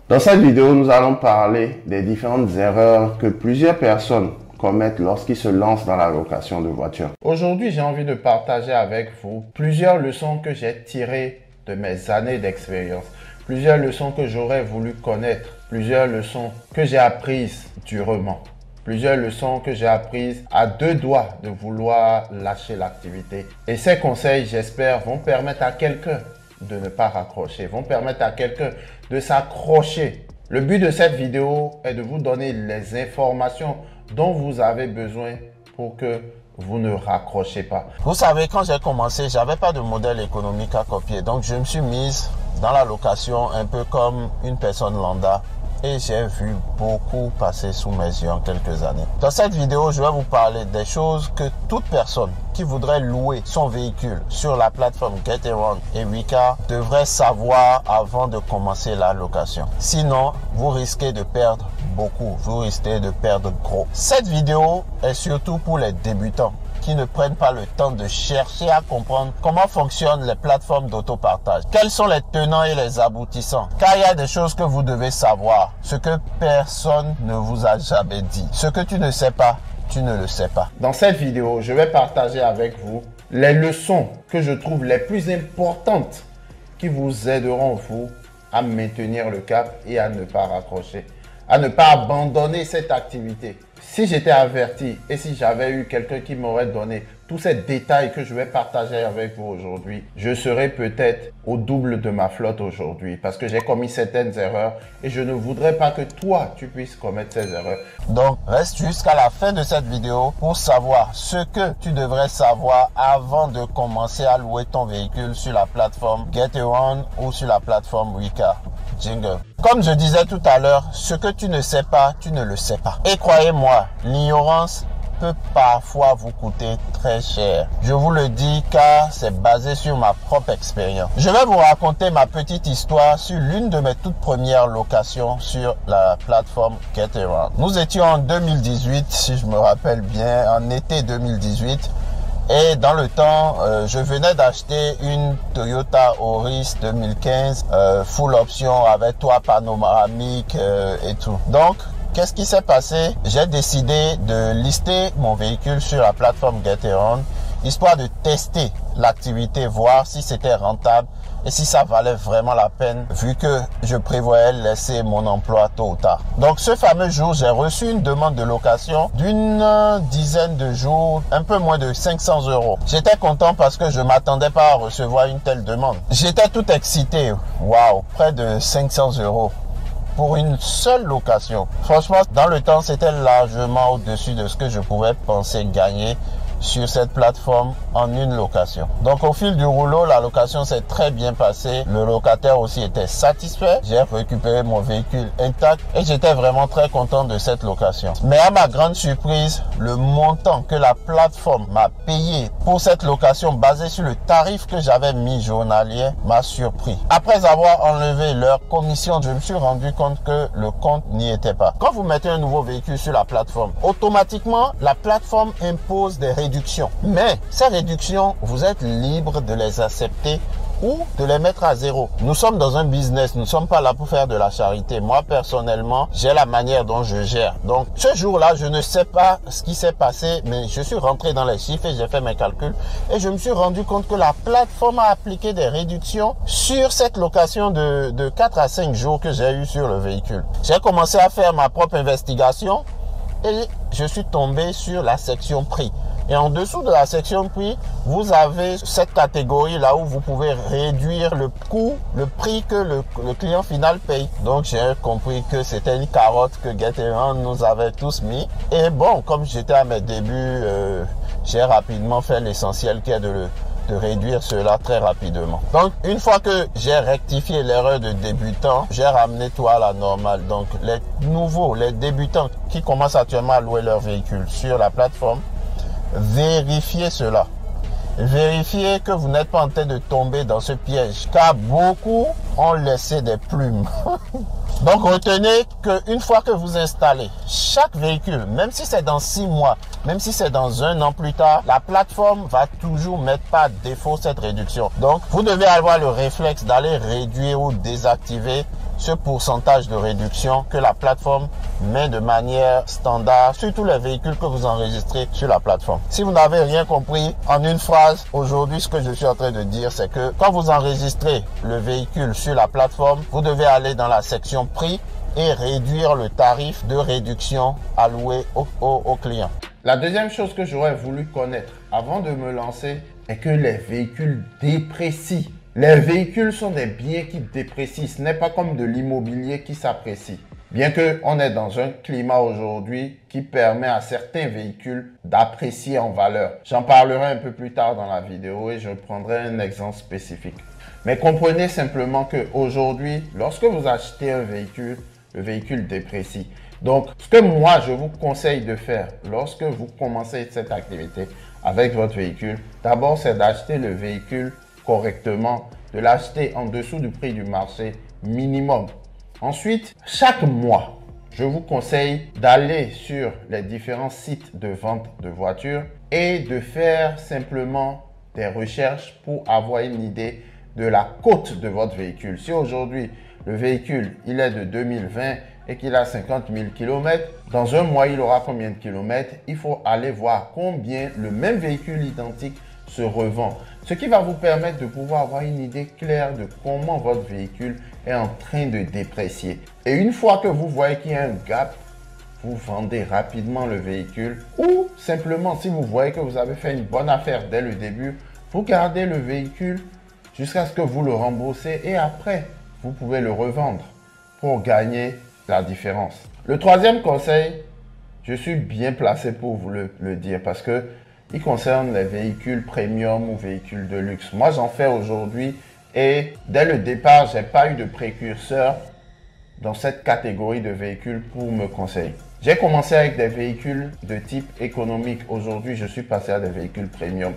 Dans cette vidéo, nous allons parler des différentes erreurs que plusieurs personnes commettent lorsqu'ils se lancent dans la location de voitures. Aujourd'hui, j'ai envie de partager avec vous plusieurs leçons que j'ai tirées de mes années d'expérience, plusieurs leçons que j'aurais voulu connaître, plusieurs leçons que j'ai apprises durement, plusieurs leçons que j'ai apprises à deux doigts de vouloir lâcher l'activité. Et ces conseils, j'espère, vont permettre à quelqu'un de ne pas raccrocher, vont permettre à quelqu'un de s'accrocher. Le but de cette vidéo est de vous donner les informations dont vous avez besoin pour que vous ne raccrochez pas. Vous savez, quand j'ai commencé, j'avais pas de modèle économique à copier. Donc, je me suis mise dans la location un peu comme une personne lambda. Et j'ai vu beaucoup passer sous mes yeux en quelques années. Dans cette vidéo, je vais vous parler des choses que toute personne qui voudrait louer son véhicule sur la plateforme Getaround et Wecar devrait savoir avant de commencer la location. Sinon, vous risquez de perdre beaucoup, vous risquez de perdre gros. Cette vidéo est surtout pour les débutants qui ne prennent pas le temps de chercher à comprendre comment fonctionnent les plateformes d'autopartage. Quels sont les tenants et les aboutissants? Car il y a des choses que vous devez savoir, ce que personne ne vous a jamais dit. Ce que tu ne sais pas, tu ne le sais pas. Dans cette vidéo, je vais partager avec vous les leçons que je trouve les plus importantes qui vous aideront, vous, à maintenir le cap et à ne pas raccrocher, à ne pas abandonner cette activité. Si j'étais averti et si j'avais eu quelqu'un qui m'aurait donné tous ces détails que je vais partager avec vous aujourd'hui, je serais peut-être au double de ma flotte aujourd'hui parce que j'ai commis certaines erreurs et je ne voudrais pas que toi, tu puisses commettre ces erreurs. Donc, reste jusqu'à la fin de cette vidéo pour savoir ce que tu devrais savoir avant de commencer à louer ton véhicule sur la plateforme Getaround ou sur la plateforme Wecar. Jingle. Comme je disais tout à l'heure, ce que tu ne sais pas, tu ne le sais pas. Et croyez-moi, l'ignorance peut parfois vous coûter très cher. Je vous le dis car c'est basé sur ma propre expérience. Je vais vous raconter ma petite histoire sur l'une de mes toutes premières locations sur la plateforme Getaround. Nous étions en 2018, si je me rappelle bien, en été 2018. Et dans le temps, je venais d'acheter une Toyota Auris 2015, full option avec toit panoramique et tout. Donc, qu'est-ce qui s'est passé? J'ai décidé de lister mon véhicule sur la plateforme Getaround, histoire de tester l'activité, voir si c'était rentable et si ça valait vraiment la peine vu que je prévoyais laisser mon emploi tôt ou tard. Donc ce fameux jour, j'ai reçu une demande de location d'une dizaine de jours, un peu moins de 500 €. J'étais content parce que je m'attendais pas à recevoir une telle demande. J'étais tout excité. Waouh, près de 500 € pour une seule location. Franchement, dans le temps, c'était largement au-dessus de ce que je pouvais penser gagner sur cette plateforme en une location. Donc au fil du rouleau, la location s'est très bien passée. Le locataire aussi était satisfait. J'ai récupéré mon véhicule intact et j'étais vraiment très content de cette location. Mais à ma grande surprise, le montant que la plateforme m'a payé pour cette location basée sur le tarif que j'avais mis journalier m'a surpris. Après avoir enlevé leur commission, je me suis rendu compte que le compte n'y était pas. Quand vous mettez un nouveau véhicule sur la plateforme, automatiquement, la plateforme impose des réductions. Mais ces réductions, vous êtes libre de les accepter ou de les mettre à zéro. Nous sommes dans un business, nous ne sommes pas là pour faire de la charité. Moi, personnellement, j'ai la manière dont je gère. Donc, ce jour-là, je ne sais pas ce qui s'est passé, mais je suis rentré dans les chiffres et j'ai fait mes calculs. Et je me suis rendu compte que la plateforme a appliqué des réductions sur cette location de 4 à 5 jours que j'ai eu sur le véhicule. J'ai commencé à faire ma propre investigation et je suis tombé sur la section prix. Et en dessous de la section prix, vous avez cette catégorie là où vous pouvez réduire le coût, le prix que le client final paye. Donc j'ai compris que c'était une carotte que Getaround nous avait tous mis. Et bon, comme j'étais à mes débuts, j'ai rapidement fait l'essentiel qui est de réduire cela très rapidement. Donc, une fois que j'ai rectifié l'erreur de débutant, j'ai ramené tout à la normale. Donc, les nouveaux, les débutants qui commencent actuellement à louer leur véhicule sur la plateforme, vérifiez cela. Vérifiez que vous n'êtes pas en train de tomber dans ce piège, car beaucoup ont laissé des plumes. Donc retenez qu'une fois que vous installez chaque véhicule, même si c'est dans 6 mois, même si c'est dans 1 an plus tard, la plateforme va toujours mettre par défaut cette réduction. Donc vous devez avoir le réflexe d'aller réduire ou désactiver ce pourcentage de réduction que la plateforme met de manière standard sur tous les véhicules que vous enregistrez sur la plateforme. Si vous n'avez rien compris, en une phrase, aujourd'hui, ce que je suis en train de dire, c'est que quand vous enregistrez le véhicule sur la plateforme, vous devez aller dans la section prix et réduire le tarif de réduction alloué au client. La deuxième chose que j'aurais voulu connaître avant de me lancer est que les véhicules déprécient. Les véhicules sont des biens qui déprécient. Ce n'est pas comme de l'immobilier qui s'apprécie. Bien qu'on est dans un climat aujourd'hui qui permet à certains véhicules d'apprécier en valeur. J'en parlerai un peu plus tard dans la vidéo et je prendrai un exemple spécifique. Mais comprenez simplement qu'aujourd'hui, lorsque vous achetez un véhicule, le véhicule déprécie. Donc, ce que moi, je vous conseille de faire lorsque vous commencez cette activité avec votre véhicule, d'abord, c'est d'acheter le véhicule correctement, de l'acheter en dessous du prix du marché minimum. Ensuite, chaque mois, je vous conseille d'aller sur les différents sites de vente de voitures et de faire simplement des recherches pour avoir une idée de la cote de votre véhicule. Si aujourd'hui, le véhicule, il est de 2020 et qu'il a 50 000 km, dans un mois, il aura combien de kilomètres? Il faut aller voir combien le même véhicule identique se revend. Ce qui va vous permettre de pouvoir avoir une idée claire de comment votre véhicule est en train de déprécier. Et une fois que vous voyez qu'il y a un gap, vous vendez rapidement le véhicule ou simplement si vous voyez que vous avez fait une bonne affaire dès le début, vous gardez le véhicule jusqu'à ce que vous le remboursez et après, vous pouvez le revendre pour gagner la différence. Le troisième conseil, je suis bien placé pour vous le dire parce que il concerne les véhicules premium ou véhicules de luxe. Moi, j'en fais aujourd'hui et dès le départ, je n'ai pas eu de précurseur dans cette catégorie de véhicules pour me conseiller. J'ai commencé avec des véhicules de type économique. Aujourd'hui, je suis passé à des véhicules premium.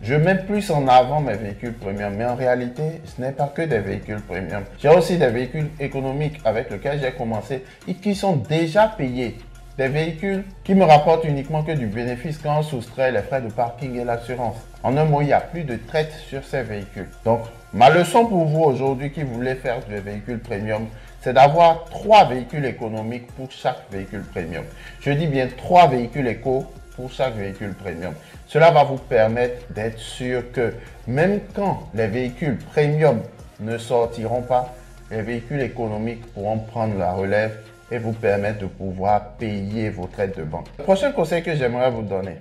Je mets plus en avant mes véhicules premium, mais en réalité, ce n'est pas que des véhicules premium. J'ai aussi des véhicules économiques avec lesquels j'ai commencé et qui sont déjà payés. Des véhicules qui me rapportent uniquement que du bénéfice quand on soustrait les frais de parking et l'assurance. En un mot, il n'y a plus de traite sur ces véhicules. Donc, ma leçon pour vous aujourd'hui qui voulez faire des véhicules premium, c'est d'avoir 3 véhicules économiques pour chaque véhicule premium. Je dis bien 3 véhicules éco pour chaque véhicule premium. Cela va vous permettre d'être sûr que même quand les véhicules premium ne sortiront pas, les véhicules économiques pourront prendre la relève et vous permettre de pouvoir payer vos traites de banque. Le prochain conseil que j'aimerais vous donner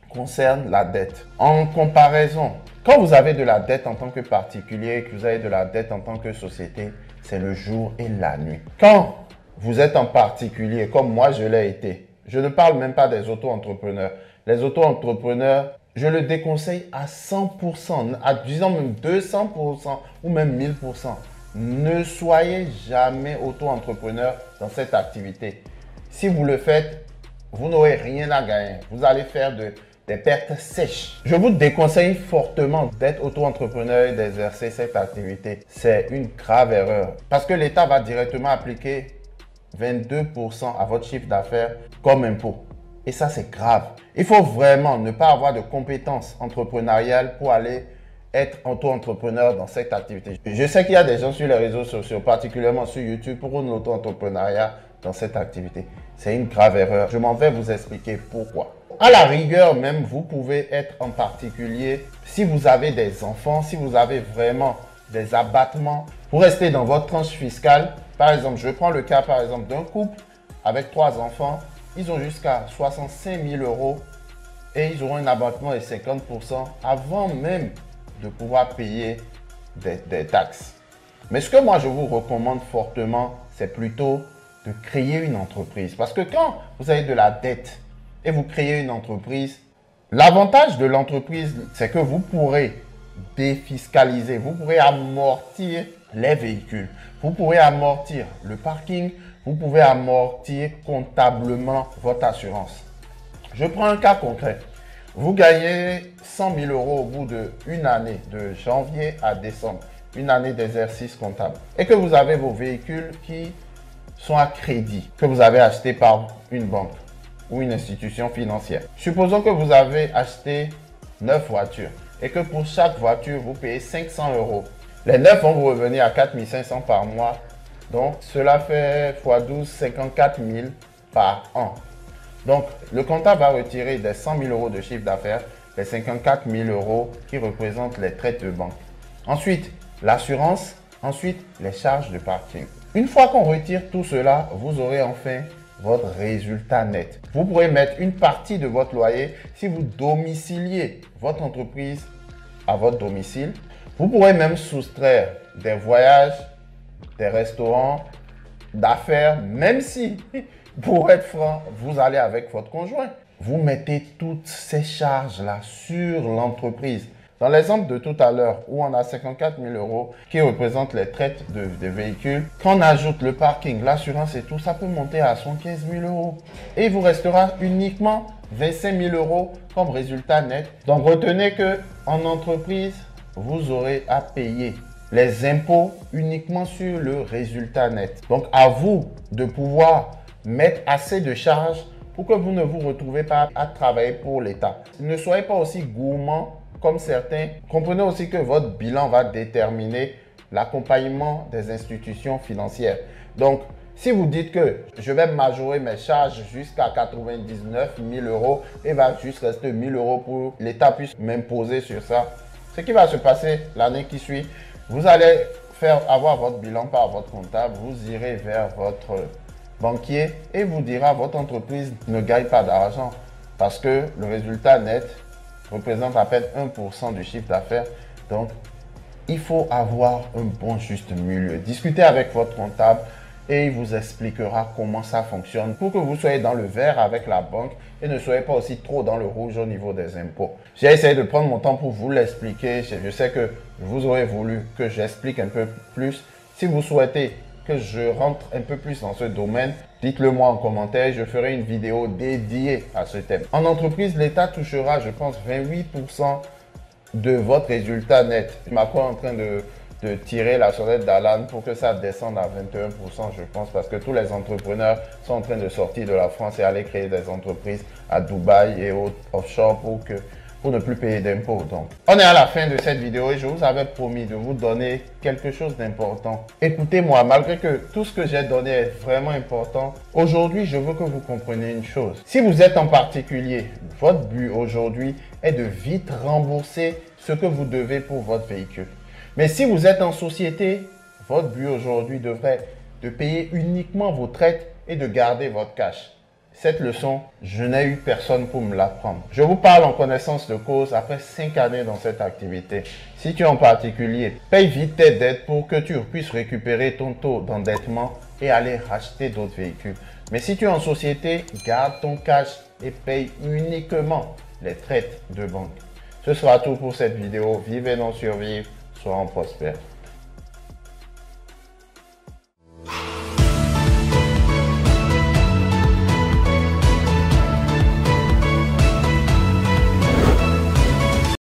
concerne la dette. En comparaison, quand vous avez de la dette en tant que particulier et que vous avez de la dette en tant que société, c'est le jour et la nuit. Quand vous êtes en particulier, comme moi je l'ai été, je ne parle même pas des auto-entrepreneurs. Les auto-entrepreneurs, je le déconseille à 100%, à disons même 200% ou même 1000%. Ne soyez jamais auto-entrepreneur dans cette activité. Si vous le faites, vous n'aurez rien à gagner. Vous allez faire des pertes sèches. Je vous déconseille fortement d'être auto-entrepreneur et d'exercer cette activité. C'est une grave erreur parce que l'État va directement appliquer 22% à votre chiffre d'affaires comme impôt. Et ça, c'est grave. Il faut vraiment ne pas avoir de compétences entrepreneuriales pour aller être auto-entrepreneur dans cette activité. Je sais qu'il y a des gens sur les réseaux sociaux, particulièrement sur YouTube, pour un auto-entrepreneuriat dans cette activité. C'est une grave erreur. Je m'en vais vous expliquer pourquoi. À la rigueur même, vous pouvez être en particulier si vous avez des enfants, si vous avez vraiment des abattements pour rester dans votre tranche fiscale. Par exemple, je prends le cas par exemple d'un couple avec 3 enfants. Ils ont jusqu'à 65 000 € et ils auront un abattement de 50% avant même de pouvoir payer des taxes. Mais ce que moi je vous recommande fortement, c'est plutôt de créer une entreprise. Parce que quand vous avez de la dette et vous créez une entreprise, l'avantage de l'entreprise, c'est que vous pourrez défiscaliser, vous pourrez amortir les véhicules, vous pourrez amortir le parking, vous pouvez amortir comptablement votre assurance. Je prends un cas concret. Vous gagnez 100 000 € au bout d'une année, de janvier à décembre, une année d'exercice comptable. Et que vous avez vos véhicules qui sont à crédit, que vous avez acheté par une banque ou une institution financière. Supposons que vous avez acheté 9 voitures et que pour chaque voiture, vous payez 500 €. Les 9 vont vous revenir à 4 500 par mois Donc, cela fait x 12, 54 000 par an. Donc, le comptable va retirer des 100 000 euros de chiffre d'affaires, les 54 000 euros qui représentent les traites de banque. Ensuite, l'assurance. Ensuite, les charges de parking. Une fois qu'on retire tout cela, vous aurez enfin votre résultat net. Vous pourrez mettre une partie de votre loyer si vous domiciliez votre entreprise à votre domicile. Vous pourrez même soustraire des voyages, des restaurants, d'affaires, même si, pour être franc, vous allez avec votre conjoint. Vous mettez toutes ces charges-là sur l'entreprise. Dans l'exemple de tout à l'heure, où on a 54 000 euros qui représentent les traites de véhicules, quand on ajoute le parking, l'assurance et tout, ça peut monter à 115 000 euros. Et il vous restera uniquement 25 000 euros comme résultat net. Donc retenez qu'en entreprise, vous aurez à payer les impôts uniquement sur le résultat net. Donc à vous de pouvoir mettre assez de charges pour que vous ne vous retrouvez pas à travailler pour l'État. Ne soyez pas aussi gourmand comme certains. Comprenez aussi que votre bilan va déterminer l'accompagnement des institutions financières. Donc, si vous dites que je vais majorer mes charges jusqu'à 99 000 euros et va juste rester 1 000 euros pour l'État puisse m'imposer sur ça, ce qui va se passer l'année qui suit, vous allez avoir votre bilan par votre comptable, vous irez vers votre banquier et vous dira votre entreprise ne gagne pas d'argent parce que le résultat net représente à peine 1% du chiffre d'affaires. Donc, il faut avoir un bon juste milieu. Discutez avec votre comptable et il vous expliquera comment ça fonctionne pour que vous soyez dans le vert avec la banque et ne soyez pas aussi trop dans le rouge au niveau des impôts. J'ai essayé de prendre mon temps pour vous l'expliquer. Je sais que vous aurez voulu que j'explique un peu plus. Si vous souhaitez que je rentre un peu plus dans ce domaine, dites-le moi en commentaire, je ferai une vidéo dédiée à ce thème. En entreprise, l'État touchera, je pense, 28% de votre résultat net. Macron est en train de tirer la sonnette d'alarme pour que ça descende à 21%, je pense, parce que tous les entrepreneurs sont en train de sortir de la France et aller créer des entreprises à Dubaï et offshore pour ne plus payer d'impôts. Donc, on est à la fin de cette vidéo et je vous avais promis de vous donner quelque chose d'important. Écoutez-moi, malgré que tout ce que j'ai donné est vraiment important, aujourd'hui, je veux que vous compreniez une chose. Si vous êtes en particulier, votre but aujourd'hui est de vite rembourser ce que vous devez pour votre véhicule. Mais si vous êtes en société, votre but aujourd'hui devrait être de payer uniquement vos traites et de garder votre cash. Cette leçon, je n'ai eu personne pour me l'apprendre. Je vous parle en connaissance de cause après 5 années dans cette activité. Si tu es en particulier, paye vite tes dettes pour que tu puisses récupérer ton taux d'endettement et aller racheter d'autres véhicules. Mais si tu es en société, garde ton cash et paye uniquement les traites de banque. Ce sera tout pour cette vidéo. Vive et non survivre, soyons prospères.